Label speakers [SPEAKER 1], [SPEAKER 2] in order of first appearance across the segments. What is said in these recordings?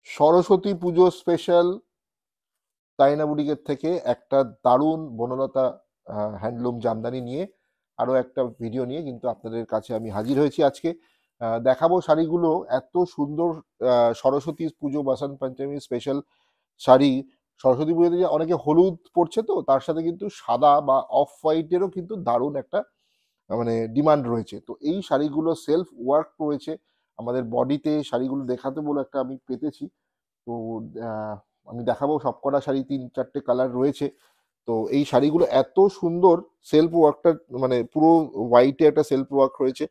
[SPEAKER 1] সরস্বতী পুজো special তাইনা বুটিকের থেকে একটা দারুণ বনলতা হ্যান্ডলুম জামদানি নিয়ে আরো একটা ভিডিও নিয়ে কিন্তু আপনাদের কাছে আমি হাজির হয়েছি আজকে। দেখাবো শাড়িগুলো এত সুন্দর। সরস্বতী পুজো বসন্ত পঞ্চমী স্পেশাল শাড়ি। সরস্বতী পুজোতে যে অনেকে হলুদ পরছে, তো তার সাথে কিন্তু সাদা বা অফ হোয়াইটেরও কিন্তু দারুণ একটা মানে ডিমান্ড রয়েছে। তো এই শাড়িগুলো সেলফ ওয়ার্ক রয়েছে আমাদের বডিতে। শাড়িগুলো দেখাতে বলে একটা আমি পেতেছি, তো আহ, আমি দেখাবো। সবকটা শাড়ি 3-4টে কালার রয়েছে। তো এই শাড়িগুলো এত সুন্দর। সেলফ ওয়ার্কটা মানে পুরো হোয়াইটে একটা সেলফ ওয়ার্ক রয়েছে।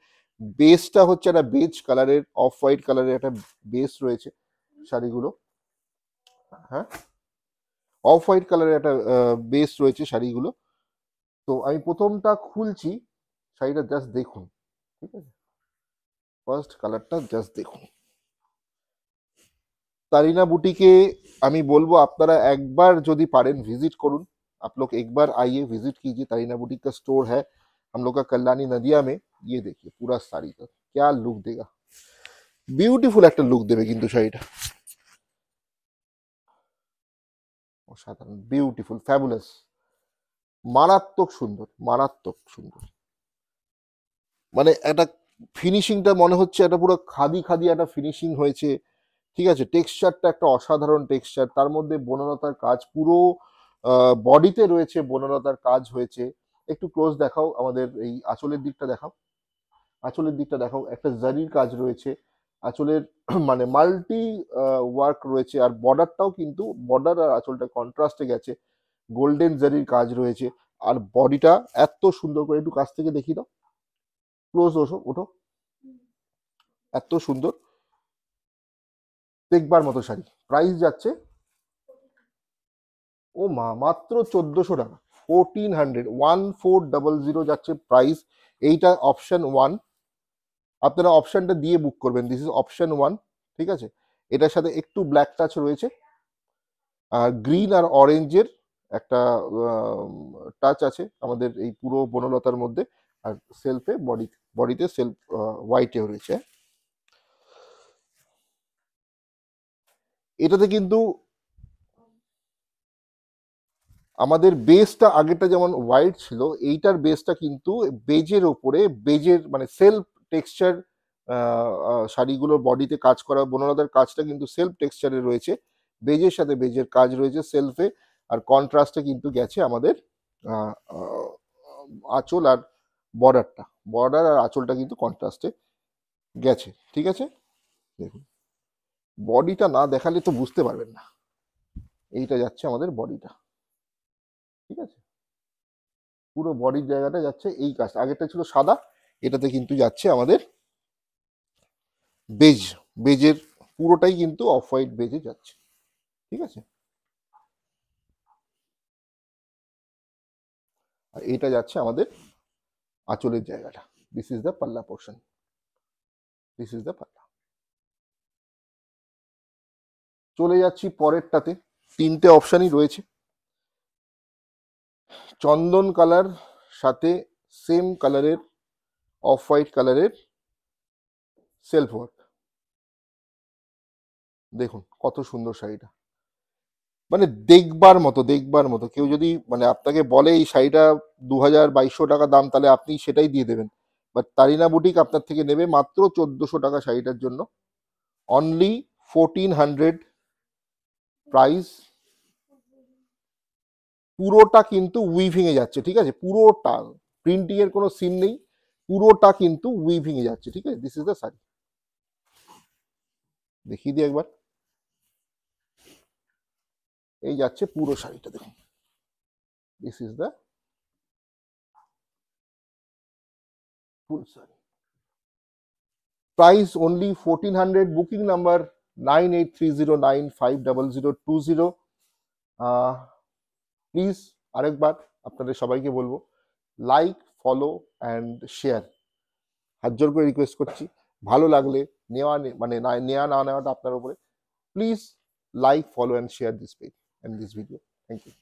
[SPEAKER 1] বেসটা হচ্ছে একটা বেজ কালারের, অফ হোয়াইট কালারের একটা বেস রয়েছে শাড়িগুলো। হ্যাঁ, অফ হোয়াইট কালারের একটা বেস রয়েছে শাড়িগুলো। তো আমি প্রথমটা খুলছি, শাড়িটা জাস্ট দেখুন। ঠিক আছে, ফার্স্ট কালারটা জাস্ট দেখুন। तारीना बुटीके আমি বলবো আপনারা একবার যদি পারেন विजिट करूँ। आप लोग एक बार आइए, विजिट कीजिए। तारीना बुटीक का स्टोर है हम लोग का कल्याणी नदिया में। ये देखिए पूरा साड़ी का क्या लुक देगा, বিউটিফুল একটা লুক দেবে কিন্তু শাড়িটা। অসাধারণ, বিউটিফুল, ফ্যাবুলাস, মারাত্মক সুন্দর, মারাত্মক সুন্দর। মানে একটা ফিনিশিংটা মনে হচ্ছে একটা পুরো খাদি খাদি একটা ফিনিশিং হয়েছে। ঠিক আছে, টেক্সচারটা একটা অসাধারণ টেক্সচার, তার মধ্যে বনলতার কাজ পুরো বডিতে রয়েছে, বনলতার কাজ হয়েছে। একটু ক্লোজ দেখাও, আমাদের এই আঁচলের দিকটা দেখাও। আঁচলের দিকটা দেখাও, একটা জারির কাজ রয়েছে আঁচলের মানে মাল্টি ওয়ার্ক রয়েছে। আর বর্ডারটাও কিন্তু, বর্ডার আর আঁচলটা কন্ট্রাস্টে গেছে, গোল্ডেন জারির কাজ রয়েছে। আর বডিটা এত সুন্দর করে, একটু কাছ থেকে দেখি দাও, ক্লোজ ওঠো ওঠো, এত সুন্দর দেখবার মতো শাড়ি। প্রাইস যাচ্ছে, ও মা, মাত্র 1400 টাকা। 1400 যাচ্ছে প্রাইস। এইটা অপশন 1, আপনারা অপশনটা দিয়ে বুক করবেন। This is option 1। ঠিক আছে, এটার সাথে একটু ব্ল্যাক টাচ রয়েছে, আর গ্রিন আর অরেঞ্জের একটা টাচ আছে আমাদের এই পুরো বনলতার মধ্যে। আর সেলফে বডিতে সেলফ হোয়াইটেও রয়েছে। এটাতে কিন্তু আমাদের বেসটা আগেরটা যেমন হোয়াইট ছিল, এইটার বেসটা কিন্তু বেজের ওপরে, বেজের মানে সেলফ টেক্সচার। শাড়িগুলোর বডিতে কাজ করা বনলতার কাজটা কিন্তু সেলফ টেক্সচারে রয়েছে, বেজের সাথে বেজের কাজ রয়েছে সেলফে। আর কন্ট্রাস্টে কিন্তু গেছে আমাদের আহ, আহ, আঁচল আর বর্ডারটা, বর্ডার আর আঁচলটা কিন্তু কন্ট্রাস্টে গেছে। ঠিক আছে, দেখুন বডিটা না দেখালে তো বুঝতে পারবেন না। এইটা যাচ্ছে আমাদের বডিটা। ঠিক আছে, পুরো বডির জায়গাটা যাচ্ছে এই কাজ। আগেরটা ছিল সাদা, এটাতে কিন্তু যাচ্ছে আমাদের বেজ, বেজের পুরোটাই কিন্তু অফ হোয়াইট বেজে যাচ্ছে। ঠিক আছে, আর এটা যাচ্ছে আমাদের আঁচলের জায়গাটা। দিস ইজ দ্য পাল্লা পোর্শন, দিস ইজ দ্য পাল্লা। চলে যাচ্ছি পরেরটাতে। 3টে অপশনই রয়েছে, চন্দন কালার সাথে সেম কালারের অফ হোয়াইট কালারের সেলফ ওয়ার্ক। দেখুন কত সুন্দর শাড়িটা, মানে দেখবার মতো, দেখবার মতো। কেউ যদি মানে আপনাকে বলে এই শাড়িটা 2200 টাকা দাম, তাহলে আপনি সেটাই দিয়ে দেবেন। বাট তারিনা বুটিক আপনার থেকে নেবে মাত্র 1400 টাকা শাড়িটার জন্য। Only 1400 price. পুরোটা কিন্তু উইভিং এ যাচ্ছে। ঠিক আছে, পুরোটা প্রিন্টিং এর কোনো সিন নেই, পুরোটা কিন্তু উইভিং এ যাচ্ছে। ঠিক আছে, দিস ইজ দ্য শাড়ি, দেখিয়ে দিই একবার। এই যাচ্ছে পুরো শাড়িটা, দেখুন this is the full sari. Price only 1400। Booking number 9830950020। Please আরেকবার আপনাদের সবাইকে বলবো, লাইক, ফলো অ্যান্ড শেয়ার, হাত জোর করে রিকোয়েস্ট করছি। ভালো লাগলে, নেওয়া মানে নেওয়া না নেওয়াটা আপনার উপরে। Please like, follow and share this page and this video. Thank you.